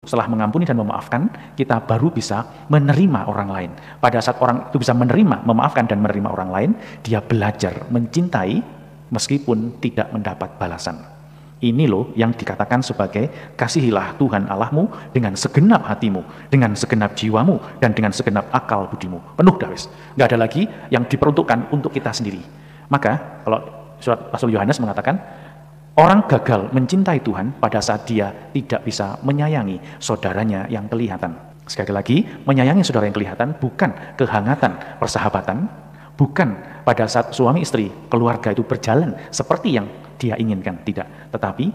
Setelah mengampuni dan memaafkan, kita baru bisa menerima orang lain. Pada saat orang itu bisa menerima, memaafkan dan menerima orang lain, dia belajar mencintai meskipun tidak mendapat balasan. Ini loh yang dikatakan sebagai kasihilah Tuhan Allahmu dengan segenap hatimu, dengan segenap jiwamu, dan dengan segenap akal budimu. Penuh dah wis. Nggak ada lagi yang diperuntukkan untuk kita sendiri. Maka kalau surat Rasul Yohanes mengatakan, orang gagal mencintai Tuhan pada saat dia tidak bisa menyayangi saudaranya yang kelihatan. Sekali lagi, menyayangi saudara yang kelihatan bukan kehangatan persahabatan, bukan pada saat suami istri, keluarga itu berjalan seperti yang dia inginkan, tidak. Tetapi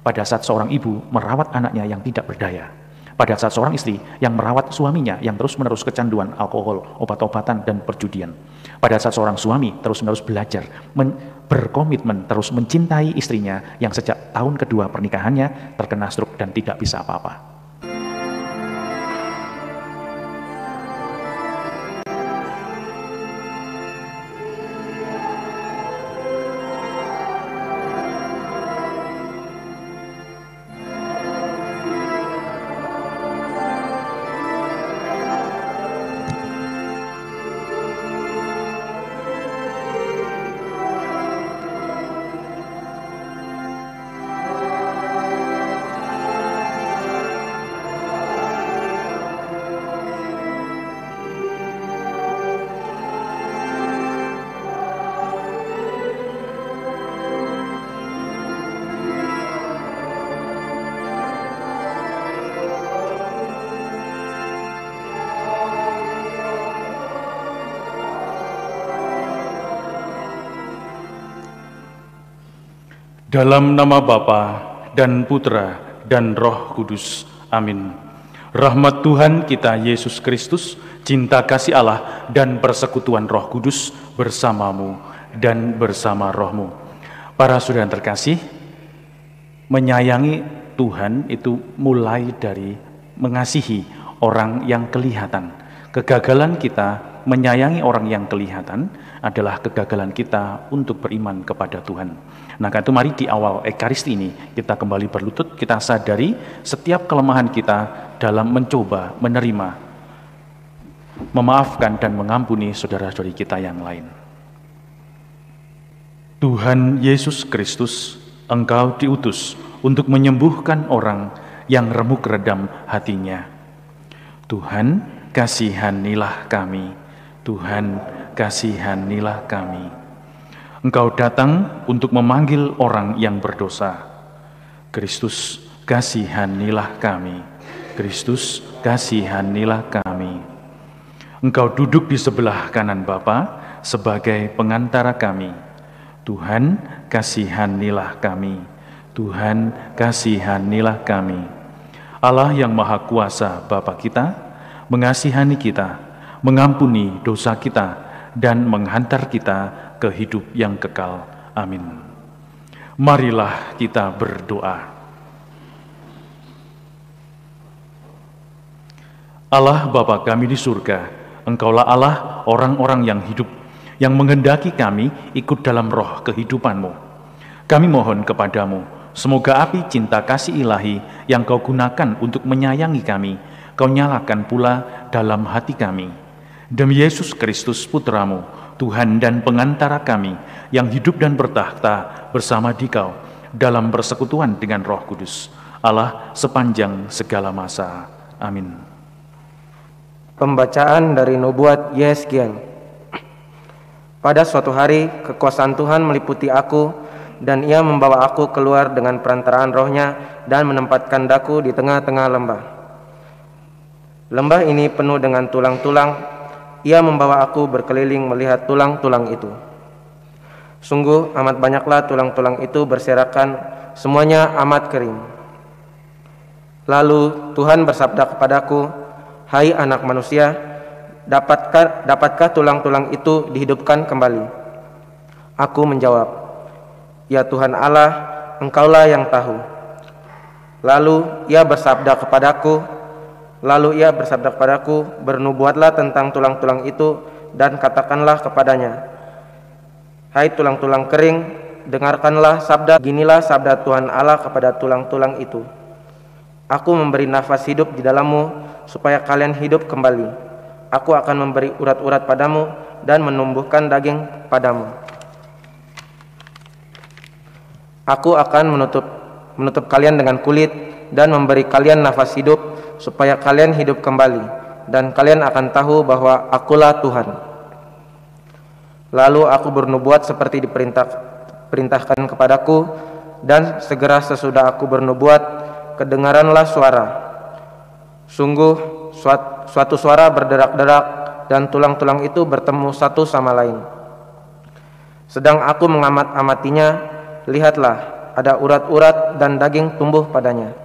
pada saat seorang ibu merawat anaknya yang tidak berdaya, pada saat seorang istri yang merawat suaminya yang terus-menerus kecanduan alkohol, obat-obatan, dan perjudian, pada saat seorang suami terus-menerus belajar berkomitmen terus mencintai istrinya yang sejak tahun kedua pernikahannya terkena stroke dan tidak bisa apa-apa. Dalam nama Bapa dan Putra dan Roh Kudus. Amin. Rahmat Tuhan kita Yesus Kristus, cinta kasih Allah dan persekutuan Roh Kudus bersamamu dan bersama rohmu. Para saudara yang terkasih, menyayangi Tuhan itu mulai dari mengasihi orang yang kelihatan. Kegagalan kita menyayangi orang yang kelihatan adalah kegagalan kita untuk beriman kepada Tuhan. Nah, karena itu mari di awal Ekaristi ini kita kembali berlutut, kita sadari setiap kelemahan kita dalam mencoba menerima, memaafkan dan mengampuni saudara-saudari kita yang lain. Tuhan Yesus Kristus, Engkau diutus untuk menyembuhkan orang yang remuk redam hatinya. Tuhan, kasihanilah kami. Tuhan, kasihanilah kami. Engkau datang untuk memanggil orang yang berdosa. Kristus, kasihanilah kami. Kristus, kasihanilah kami. Engkau duduk di sebelah kanan Bapa sebagai pengantara kami. Tuhan, kasihanilah kami. Tuhan, kasihanilah kami. Allah yang Maha Kuasa Bapa kita, mengasihani kita, mengampuni dosa kita, dan menghantar kita ke hidup yang kekal. Amin. Marilah kita berdoa. Allah Bapa kami di surga, Engkaulah Allah orang-orang yang hidup, yang menghendaki kami ikut dalam roh kehidupan-Mu. Kami mohon kepadamu, semoga api cinta kasih ilahi yang Kau gunakan untuk menyayangi kami, Kau nyalakan pula dalam hati kami. Demi Yesus Kristus Putramu, Tuhan dan pengantara kami, yang hidup dan bertakhta bersama Dikau dalam persekutuan dengan Roh Kudus, Allah sepanjang segala masa. Amin. Pembacaan dari Nubuat Yeskiel. Pada suatu hari, kekuasaan Tuhan meliputi aku, dan Ia membawa aku keluar dengan perantaraan Roh-Nya dan menempatkan daku di tengah-tengah lembah. Lembah ini penuh dengan tulang-tulang. Ia membawa aku berkeliling melihat tulang-tulang itu. Sungguh amat banyaklah tulang-tulang itu berserakan, semuanya amat kering. Lalu Tuhan bersabda kepadaku, "Hai anak manusia, dapatkah tulang-tulang itu dihidupkan kembali?" Aku menjawab, "Ya Tuhan Allah, Engkaulah yang tahu." Lalu Ia bersabda kepadaku, "Bernubuatlah tentang tulang-tulang itu dan katakanlah kepadanya, hai tulang-tulang kering, dengarkanlah sabda, ginilah sabda Tuhan Allah kepada tulang-tulang itu. Aku memberi nafas hidup di dalammu supaya kalian hidup kembali. Aku akan memberi urat-urat padamu dan menumbuhkan daging padamu. Aku akan menutup kalian dengan kulit dan memberi kalian nafas hidup supaya kalian hidup kembali, dan kalian akan tahu bahwa Akulah Tuhan. Lalu aku bernubuat seperti diperintahkan kepadaku, dan segera sesudah aku bernubuat, kedengaranlah suara. Sungguh suatu suara berderak-derak, dan tulang-tulang itu bertemu satu sama lain. Sedang aku mengamat-amatinya, lihatlah, ada urat-urat dan daging tumbuh padanya.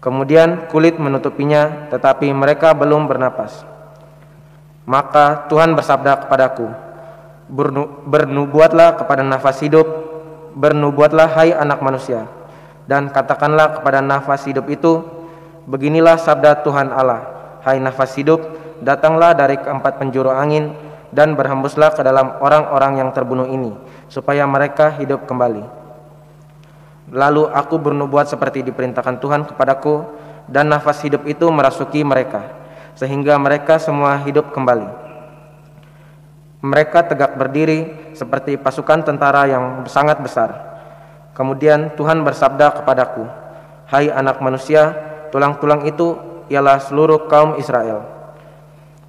Kemudian kulit menutupinya, tetapi mereka belum bernapas. Maka Tuhan bersabda kepadaku, bernubuatlah kepada nafas hidup, bernubuatlah hai anak manusia, dan katakanlah kepada nafas hidup itu, beginilah sabda Tuhan Allah, hai nafas hidup, datanglah dari keempat penjuru angin, dan berhembuslah ke dalam orang-orang yang terbunuh ini, supaya mereka hidup kembali. Lalu aku bernubuat seperti diperintahkan Tuhan kepadaku, dan nafas hidup itu merasuki mereka, sehingga mereka semua hidup kembali. Mereka tegak berdiri seperti pasukan tentara yang sangat besar. Kemudian Tuhan bersabda kepadaku, hai anak manusia, tulang-tulang itu ialah seluruh kaum Israel.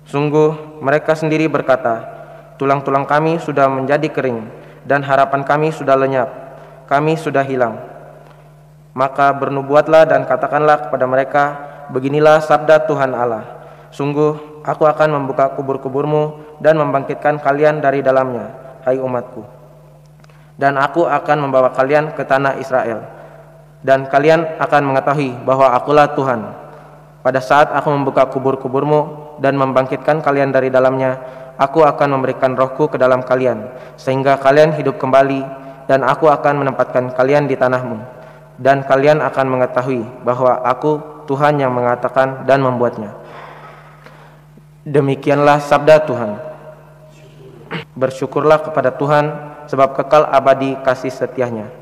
Sungguh mereka sendiri berkata, tulang-tulang kami sudah menjadi kering, dan harapan kami sudah lenyap, kami sudah hilang. Maka bernubuatlah dan katakanlah kepada mereka, beginilah sabda Tuhan Allah, sungguh aku akan membuka kubur-kuburmu dan membangkitkan kalian dari dalamnya, hai umatku. Dan aku akan membawa kalian ke tanah Israel, dan kalian akan mengetahui bahwa Akulah Tuhan. Pada saat aku membuka kubur-kuburmu dan membangkitkan kalian dari dalamnya, aku akan memberikan rohku ke dalam kalian, sehingga kalian hidup kembali, dan aku akan menempatkan kalian di tanahmu. Dan kalian akan mengetahui bahwa Aku Tuhan yang mengatakan dan membuatnya. Demikianlah sabda Tuhan. Bersyukurlah kepada Tuhan, sebab kekal abadi kasih setianya.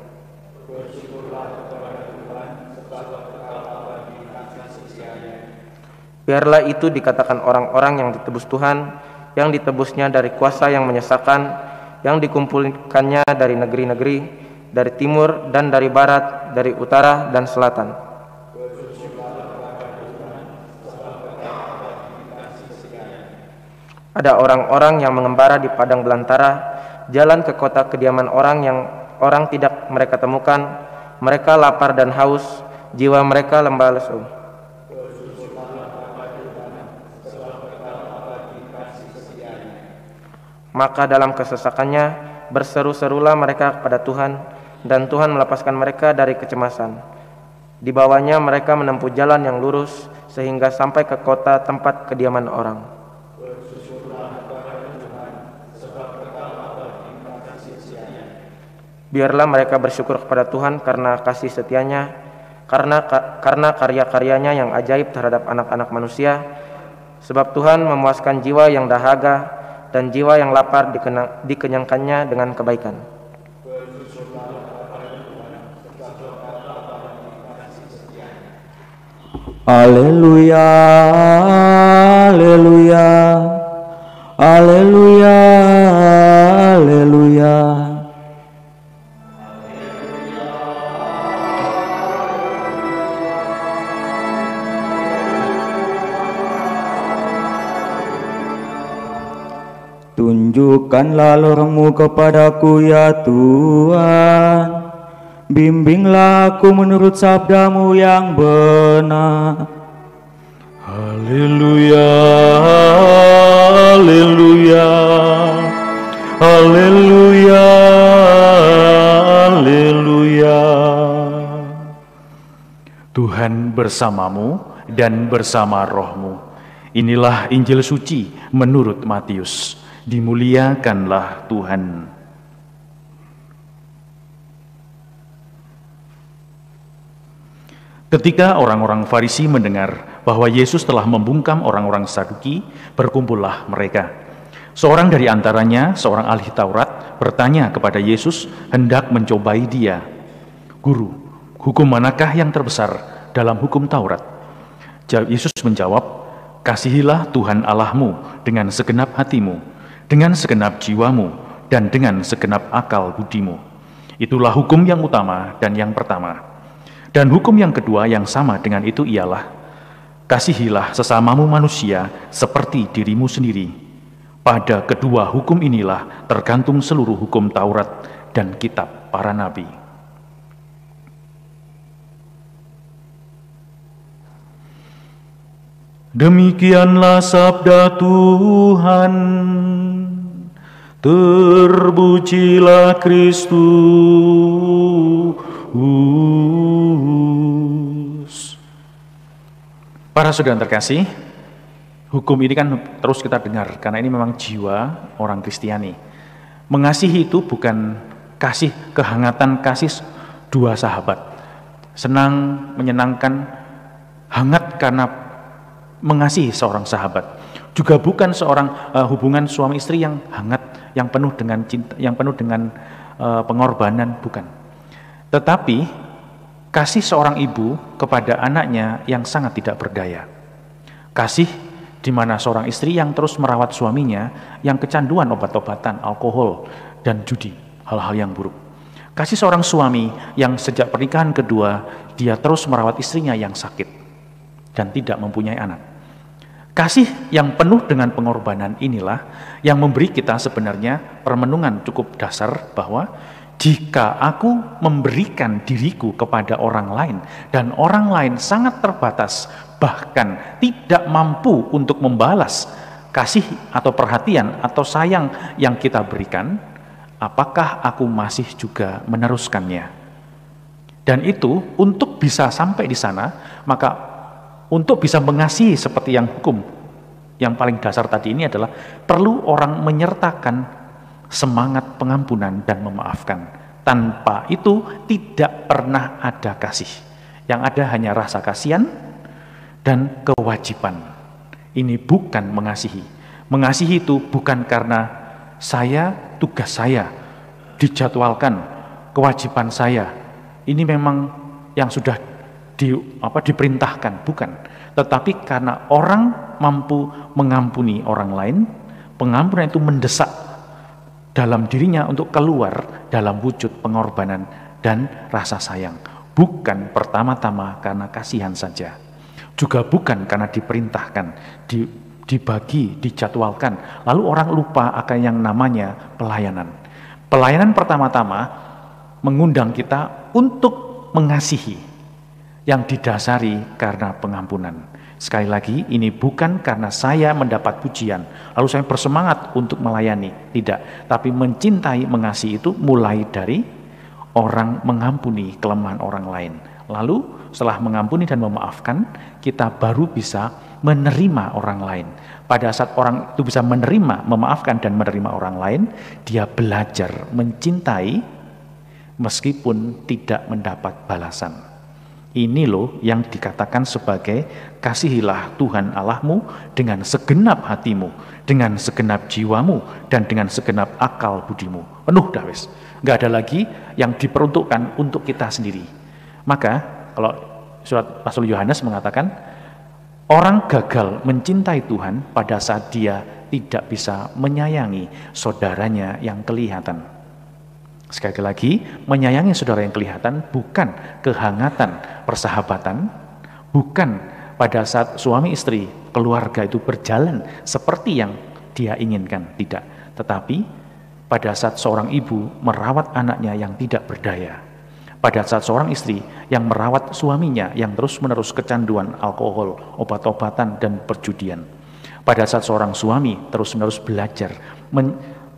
Biarlah itu dikatakan orang-orang yang ditebus Tuhan, yang ditebusnya dari kuasa yang menyesakan, yang dikumpulkannya dari negeri-negeri, dari timur dan dari barat, dari utara dan selatan. Ada orang-orang yang mengembara di padang belantara, jalan ke kota kediaman orang yang orang tidak mereka temukan. Mereka lapar dan haus, jiwa mereka lembah lesu. Maka dalam kesesakannya berseru-serulah mereka kepada Tuhan, dan Tuhan melepaskan mereka dari kecemasan. Di bawahnya mereka menempuh jalan yang lurus, sehingga sampai ke kota tempat kediaman orang. Biarlah mereka bersyukur kepada Tuhan karena kasih setianya, karena karya-karyanya yang ajaib terhadap anak-anak manusia. Sebab Tuhan memuaskan jiwa yang dahaga, dan jiwa yang lapar dikenyangkannya dengan kebaikan. Haleluya, haleluya, haleluya, haleluya. Tunjukkanlah roh-Mu kepadaku ya Tuhan, bimbinglah aku menurut sabda-Mu yang benar. Haleluya, haleluya, haleluya, haleluya. Tuhan bersamamu dan bersama rohmu. Inilah Injil suci menurut Matius. Dimuliakanlah Tuhan. Ketika orang-orang Farisi mendengar bahwa Yesus telah membungkam orang-orang Saduki, berkumpullah mereka. Seorang dari antaranya, seorang ahli Taurat, bertanya kepada Yesus hendak mencobai dia, "Guru, hukum manakah yang terbesar dalam hukum Taurat? Yesus menjawab, kasihilah Tuhan Allahmu dengan segenap hatimu, dengan segenap jiwamu, dan dengan segenap akal budimu. Itulah hukum yang utama dan yang pertama. Dan hukum yang kedua yang sama dengan itu ialah, kasihilah sesamamu manusia seperti dirimu sendiri. Pada kedua hukum inilah tergantung seluruh hukum Taurat dan kitab para nabi. Demikianlah sabda Tuhan. Terpujilah Kristus. Para saudara terkasih, hukum ini kan terus kita dengar, karena ini memang jiwa orang Kristiani. Mengasihi itu bukan kasih kehangatan, kasih dua sahabat. Senang, menyenangkan, hangat karena mengasihi seorang sahabat. Juga bukan seorang hubungan suami istri yang hangat, yang penuh dengan cinta, yang penuh dengan pengorbanan, bukan. Tetapi kasih seorang ibu kepada anaknya yang sangat tidak berdaya. Kasih di mana seorang istri yang terus merawat suaminya yang kecanduan obat-obatan, alkohol, dan judi, hal-hal yang buruk. Kasih seorang suami yang sejak pernikahan kedua dia terus merawat istrinya yang sakit dan tidak mempunyai anak. Kasih yang penuh dengan pengorbanan inilah yang memberi kita sebenarnya permenungan cukup dasar bahwa jika aku memberikan diriku kepada orang lain dan orang lain sangat terbatas, bahkan tidak mampu untuk membalas kasih atau perhatian atau sayang yang kita berikan, apakah aku masih juga meneruskannya? Dan itu untuk bisa sampai di sana, maka untuk bisa mengasihi seperti yang hukum yang paling dasar tadi ini adalah perlu orang menyertakan semangat pengampunan dan memaafkan. Tanpa itu tidak pernah ada kasih. Yang ada hanya rasa kasihan dan kewajiban. Ini bukan mengasihi. Mengasihi itu bukan karena tugas saya dijadwalkan, kewajiban saya. Ini memang yang sudah diperintahkan, bukan. Tetapi karena orang mampu mengampuni orang lain, pengampunan itu mendesak dalam dirinya untuk keluar dalam wujud pengorbanan dan rasa sayang. Bukan pertama-tama karena kasihan saja, juga bukan karena diperintahkan, dibagi, dijadwalkan, lalu orang lupa akan yang namanya pelayanan. Pelayanan pertama-tama mengundang kita untuk mengasihi, yang didasari karena pengampunan. Sekali lagi, ini bukan karena saya mendapat pujian, lalu saya bersemangat untuk melayani. Tidak, tapi mencintai, mengasihi itu mulai dari orang mengampuni kelemahan orang lain. Lalu setelah mengampuni dan memaafkan, kita baru bisa menerima orang lain. Pada saat orang itu bisa menerima, memaafkan dan menerima orang lain, dia belajar mencintai meskipun tidak mendapat balasan. Ini loh yang dikatakan sebagai kasihilah Tuhan Allahmu dengan segenap hatimu, dengan segenap jiwamu, dan dengan segenap akal budimu. Penuh dah wis. Nggak ada lagi yang diperuntukkan untuk kita sendiri. Maka kalau surat Rasul Yohanes mengatakan, orang gagal mencintai Tuhan pada saat dia tidak bisa menyayangi saudaranya yang kelihatan. Sekali lagi, menyayangi saudara yang kelihatan bukan kehangatan persahabatan, bukan pada saat suami istri, keluarga itu berjalan seperti yang dia inginkan, tidak. Tetapi pada saat seorang ibu merawat anaknya yang tidak berdaya, pada saat seorang istri yang merawat suaminya yang terus-menerus kecanduan alkohol, obat-obatan, dan perjudian, pada saat seorang suami terus-menerus belajar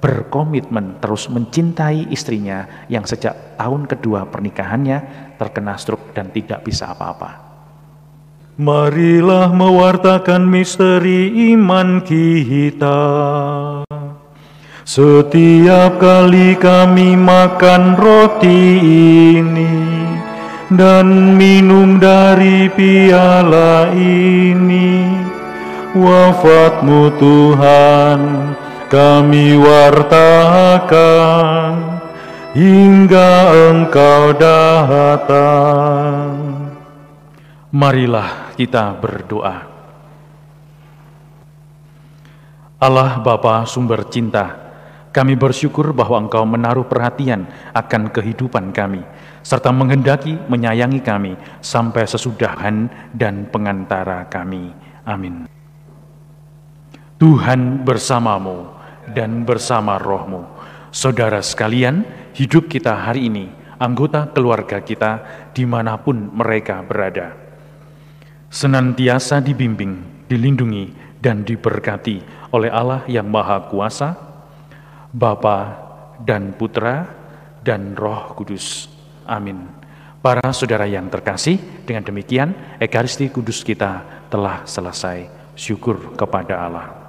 berkomitmen terus mencintai istrinya yang sejak tahun kedua pernikahannya terkena stroke dan tidak bisa apa-apa. Marilah mewartakan misteri iman kita. Setiap kali kami makan roti ini dan minum dari piala ini, wafat-Mu Tuhan kami wartakan hingga Engkau datang. Marilah kita berdoa. Allah Bapa sumber cinta, kami bersyukur bahwa Engkau menaruh perhatian akan kehidupan kami, serta menghendaki menyayangi kami sampai sesudahan dan pengantara kami. Amin. Tuhan bersamamu dan bersama rohmu. Saudara sekalian, hidup kita hari ini, anggota keluarga kita dimanapun mereka berada, senantiasa dibimbing, dilindungi, dan diberkati oleh Allah yang Maha Kuasa, Bapa dan Putra dan Roh Kudus. Amin. Para saudara yang terkasih, dengan demikian Ekaristi Kudus kita telah selesai. Syukur kepada Allah.